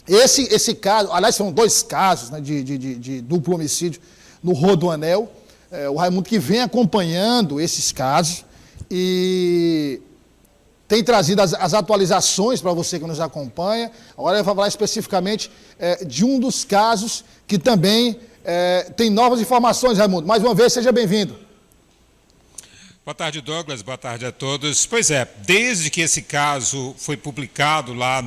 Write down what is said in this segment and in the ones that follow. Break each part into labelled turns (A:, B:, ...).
A: Esse caso, aliás, são 2 casos, né, de duplo homicídio no Rodoanel. O Raimundo que vem acompanhando esses casos e tem trazido as atualizações para você que nos acompanha. Agora eu vou falar especificamente de um dos casos que também tem novas informações, Raimundo. Mais uma vez, seja bem-vindo.
B: Boa tarde, Douglas. Boa tarde a todos. Pois é, desde que esse caso foi publicado lá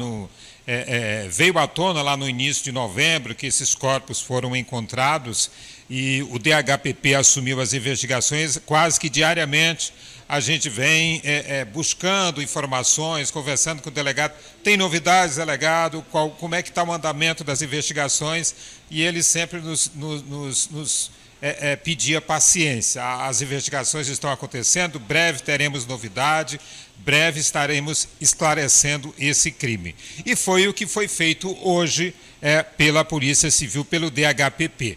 B: veio à tona lá no início de novembro, que esses corpos foram encontrados e o DHPP assumiu as investigações, quase que diariamente a gente vem buscando informações, conversando com o delegado. Tem novidades, delegado? Como é que está o andamento das investigações? E ele sempre nos pedia paciência. As investigações estão acontecendo, breve teremos novidade, breve estaremos esclarecendo esse crime. E foi o que foi feito hoje pela Polícia Civil, pelo DHPP.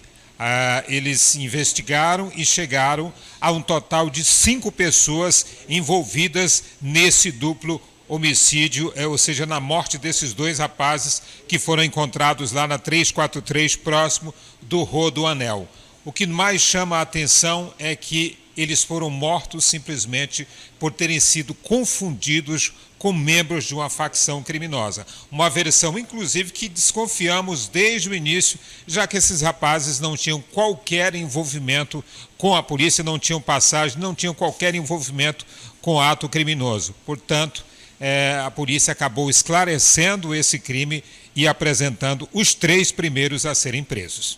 B: Eles investigaram e chegaram a um total de 5 pessoas envolvidas nesse duplo homicídio, ou seja, na morte desses 2 rapazes que foram encontrados lá na 343, próximo do Rodoanel. O que mais chama a atenção é que eles foram mortos simplesmente por terem sido confundidos com membros de uma facção criminosa. Uma versão, inclusive, que desconfiamos desde o início, já que esses rapazes não tinham qualquer envolvimento com a polícia, não tinham passagem, não tinham qualquer envolvimento com ato criminoso. Portanto, a polícia acabou esclarecendo esse crime e apresentando os 3 primeiros a serem presos.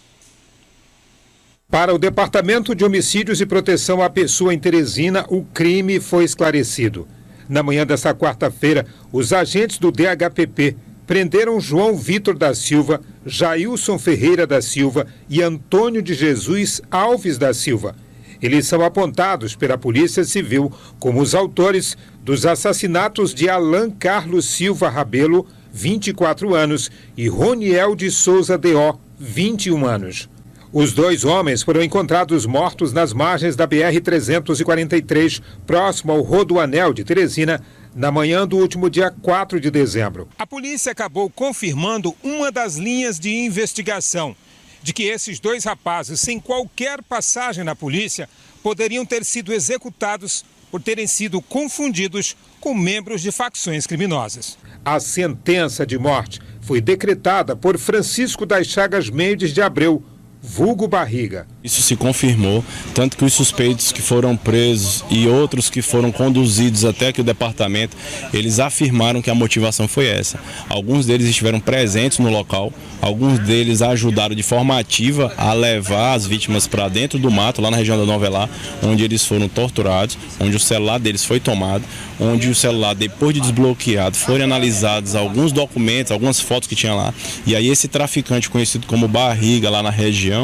C: Para o Departamento de Homicídios e Proteção à Pessoa em Teresina, o crime foi esclarecido. Na manhã desta quarta-feira, os agentes do DHPP prenderam João Vitor da Silva, Jailson Ferreira da Silva e Antônio de Jesus Alves da Silva. Eles são apontados pela Polícia Civil como os autores dos assassinatos de Alan Carlos Silva Rabelo, 24 anos, e Roniel de Souza D.O., 21 anos. Os 2 homens foram encontrados mortos nas margens da BR-343, próximo ao Rodoanel de Teresina, na manhã do último dia 4 de dezembro.
B: A polícia acabou confirmando uma das linhas de investigação, de que esses 2 rapazes, sem qualquer passagem na polícia, poderiam ter sido executados por terem sido confundidos com membros de facções criminosas.
C: A sentença de morte foi decretada por Francisco das Chagas Mendes de Abreu, vulgo Barriga.
D: Isso se confirmou, tanto que os suspeitos que foram presos e outros que foram conduzidos até aqui o departamento, eles afirmaram que a motivação foi essa. Alguns deles estiveram presentes no local, alguns deles ajudaram de forma ativa a levar as vítimas para dentro do mato, lá na região da Novelá, onde eles foram torturados, onde o celular deles foi tomado, onde o celular, depois de desbloqueado, foram analisados alguns documentos, algumas fotos que tinha lá, e aí esse traficante conhecido como Barriga, lá na região,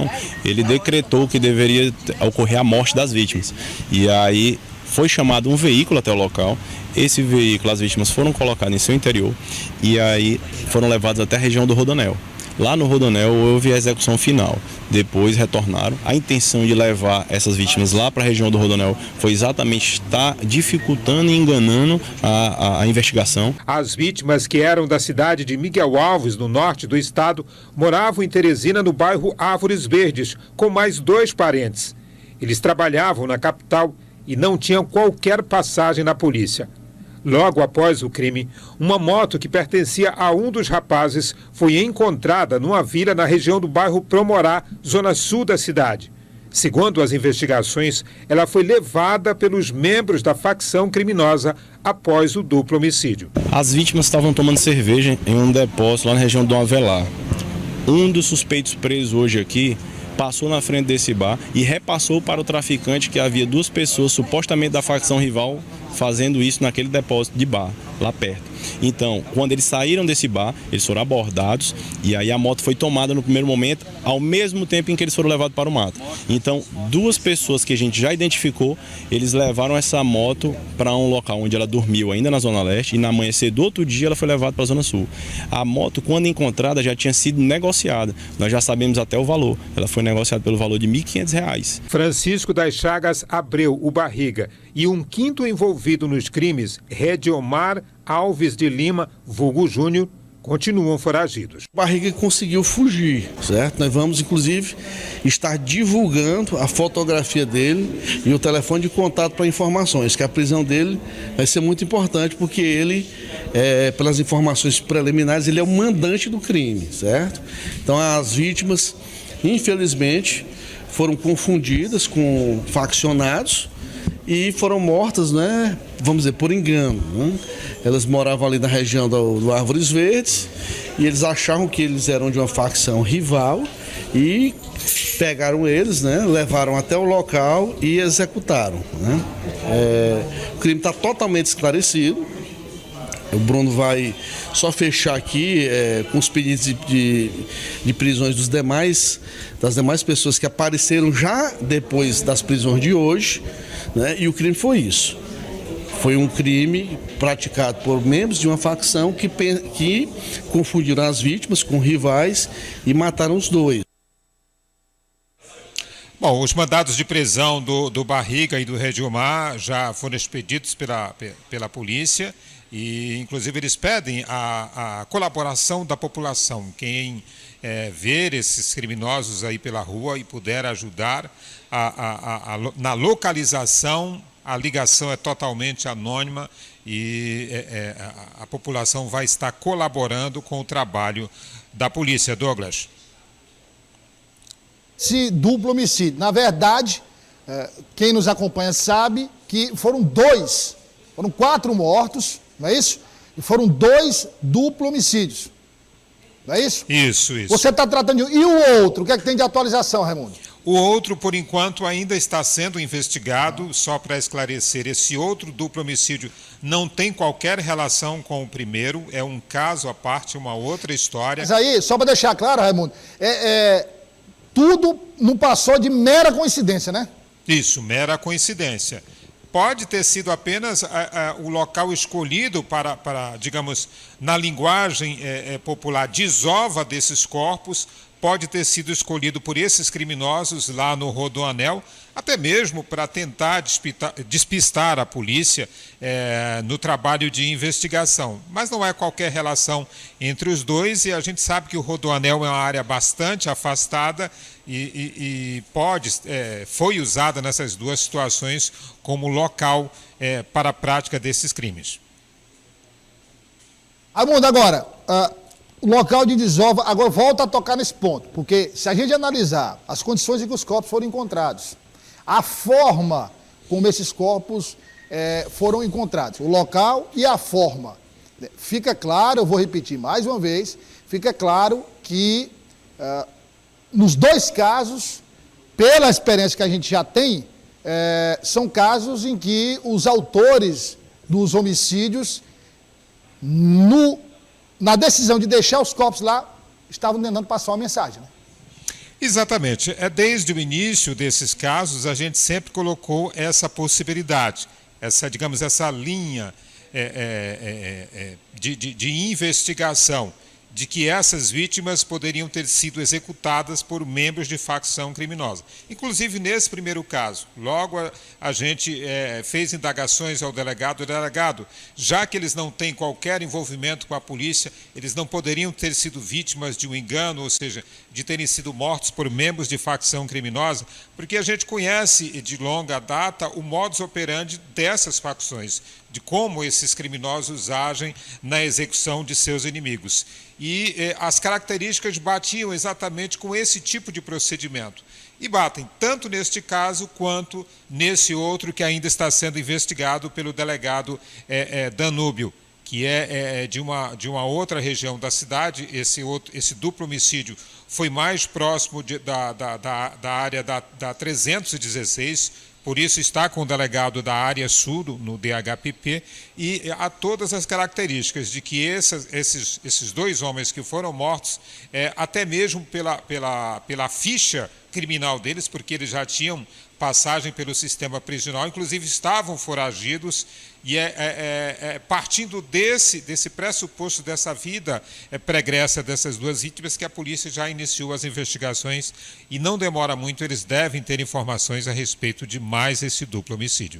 D: ele decretou que deveria ocorrer a morte das vítimas. E aí foi chamado um veículo até o local. Esse veículo, as vítimas foram colocadas em seu interior e aí foram levadas até a região do Rodoanel. Lá no Rodoanel houve a execução final. Depois retornaram. A intenção de levar essas vítimas lá para a região do Rodoanel foi exatamente estar dificultando e enganando a investigação.
C: As vítimas, que eram da cidade de Miguel Alves, no norte do estado, moravam em Teresina, no bairro Árvores Verdes, com mais 2 parentes. Eles trabalhavam na capital e não tinham qualquer passagem na polícia. Logo após o crime, uma moto que pertencia a um dos rapazes foi encontrada numa vila na região do bairro Promorá, zona sul da cidade. Segundo as investigações, ela foi levada pelos membros da facção criminosa após o duplo homicídio.
D: As vítimas estavam tomando cerveja em um depósito lá na região do Avelar. Um dos suspeitos presos hoje aqui passou na frente desse bar e repassou para o traficante que havia 2 pessoas supostamente da facção rival fazendo isso naquele depósito de bar, lá perto. Então, quando eles saíram desse bar, eles foram abordados e aí a moto foi tomada no primeiro momento, ao mesmo tempo em que eles foram levados para o mato. Então, 2 pessoas que a gente já identificou, eles levaram essa moto para um local onde ela dormiu ainda na Zona Leste e na amanhecer do outro dia ela foi levada para a Zona Sul. A moto, quando encontrada, já tinha sido negociada. Nós já sabemos até o valor. Ela foi negociada pelo valor de R$ 1.500.
C: Francisco das Chagas Abreu, o Barriga, e um quinto envolvido nos crimes, Rediomar Alves de Lima, vulgo Júnior, continuam foragidos.
E: Barriga conseguiu fugir, certo? Nós vamos, inclusive, estar divulgando a fotografia dele e o telefone de contato para informações, que a prisão dele vai ser muito importante, porque ele, pelas informações preliminares, ele é o mandante do crime, certo? Então, as vítimas, infelizmente, foram confundidas com faccionados e foram mortas, né, vamos dizer, por engano, né? Elas moravam ali na região do Árvores Verdes e eles achavam que eles eram de uma facção rival e pegaram eles, né, levaram até o local e executaram, né? O crime está totalmente esclarecido. O Bruno vai só fechar aqui com os pedidos de prisões das demais pessoas que apareceram já depois das prisões de hoje, né? E o crime foi isso. Foi um crime praticado por membros de uma facção que confundiram as vítimas com rivais e mataram os dois.
B: Bom, os mandados de prisão do Barriga e do Redilmar já foram expedidos pela polícia e, inclusive, eles pedem a colaboração da população. Quem ver esses criminosos aí pela rua e puder ajudar na localização, a ligação é totalmente anônima e a população vai estar colaborando com o trabalho da polícia. Douglas.
A: Esse duplo homicídio. Na verdade, quem nos acompanha sabe que foram 4 mortos, não é isso? E foram 2 duplo homicídios. Não é isso?
B: Isso.
A: Você está tratando de... E o outro? O que é que tem de atualização, Raimundo?
B: O outro, por enquanto, ainda está sendo investigado, só para esclarecer, esse outro duplo homicídio não tem qualquer relação com o primeiro, é um caso à parte, uma outra história.
A: Mas aí, só para deixar claro, Raimundo, tudo não passou de mera coincidência, né?
B: Isso, mera coincidência. Pode ter sido apenas o local escolhido para, digamos, na linguagem popular, desova desses corpos, pode ter sido escolhido por esses criminosos lá no Rodoanel, até mesmo para tentar despistar a polícia no trabalho de investigação. Mas não há qualquer relação entre os dois e a gente sabe que o Rodoanel é uma área bastante afastada e foi usada nessas duas situações como local para a prática desses crimes.
A: Raimundo, agora... O local de desova, agora volta a tocar nesse ponto, porque se a gente analisar as condições em que os corpos foram encontrados, a forma como esses corpos foram encontrados, o local e a forma, fica claro, eu vou repetir mais uma vez, fica claro que nos 2 casos, pela experiência que a gente já tem, são casos em que os autores dos homicídios, na decisão de deixar os corpos lá, estavam tentando passar uma mensagem, né?
B: Exatamente. Desde o início desses casos, a gente sempre colocou essa possibilidade, essa linha de investigação, de que essas vítimas poderiam ter sido executadas por membros de facção criminosa. Inclusive, nesse primeiro caso, logo a gente fez indagações ao delegado. O delegado, já que eles não têm qualquer envolvimento com a polícia, eles não poderiam ter sido vítimas de um engano, ou seja, de terem sido mortos por membros de facção criminosa, porque a gente conhece de longa data o modus operandi dessas facções, de como esses criminosos agem na execução de seus inimigos. E as características batiam exatamente com esse tipo de procedimento. E batem tanto neste caso quanto nesse outro que ainda está sendo investigado pelo delegado Danúbio, que é de uma outra região da cidade. Esse duplo homicídio foi mais próximo da área da 316, por isso está com o delegado da área sul, no DHPP, e há todas as características de que esses 2 homens que foram mortos, até mesmo pela ficha criminal deles, porque eles já tinham passagem pelo sistema prisional, inclusive estavam foragidos, e partindo desse pressuposto, dessa vida pregressa dessas 2 vítimas, que a polícia já iniciou as investigações e não demora muito, eles devem ter informações a respeito de mais esse duplo homicídio.